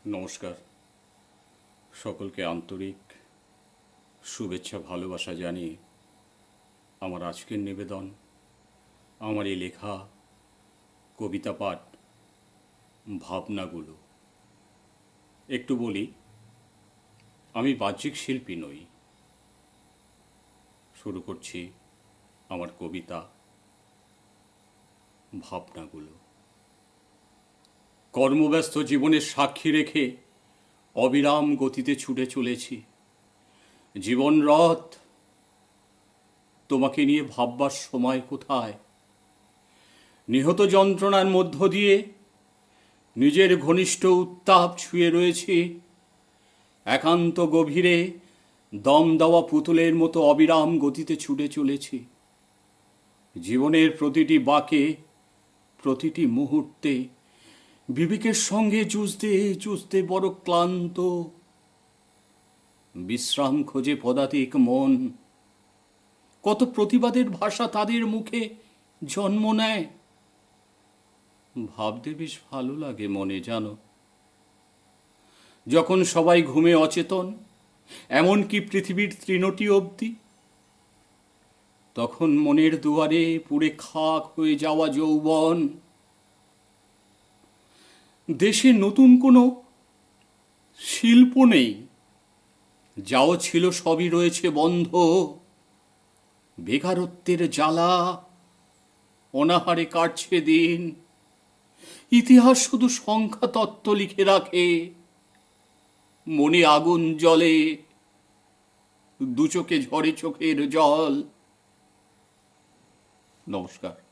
নমস্কার। সকলকে আন্তরিক শুভেচ্ছা ভালোবাসা জানিয়ে আমার আজকের নিবেদন, আমার এই লেখা কবিতা পাঠ ভাবনাগুলো। একটু বলি, আমি বাহ্যিক শিল্পী নই। শুরু করছি আমার কবিতা ভাবনাগুলো। কর্মব্যস্ত জীবনের সাক্ষী রেখে অবিরাম গতিতে ছুটে চলেছি। জীবন রথ, তোমাকে নিয়ে ভাববার সময় কোথায়? নিহত যন্ত্রণার মধ্য দিয়ে নিজের ঘনিষ্ঠ উত্তাপ ছুঁয়ে রয়েছি। একান্ত গভীরে দম দেওয়া পুতুলের মতো অবিরাম গতিতে ছুটে চলেছি। জীবনের প্রতিটি বাঁকে, প্রতিটি মুহূর্তে বিবেকের সঙ্গে যুঝতে যুঝতে বড় ক্লান্ত। বিশ্রাম খোঁজে পদাতিক মন। কত প্রতিবাদের ভাষা তাদের মুখে জন্ম নেয়। ভাবতে বেশ ভালো লাগে মনে, জানো। যখন সবাই ঘুমে অচেতন, এমনকি পৃথিবীর তৃণটি অবধি, তখন মনের দুয়ারে পুড়ে খাক হয়ে যাওয়া যৌবন। দেশে নতুন কোনো শিল্প নেই, যাও ছিল সবই রয়েছে বন্ধ। বেকারত্বের জ্বালা অনাহারে কাটছে দিন। ইতিহাস শুধু সংখ্যা তত্ত্ব লিখে রাখে। মনে আগুন জ্বলে, দু চোখে ঝরে চোখের জল। নমস্কার।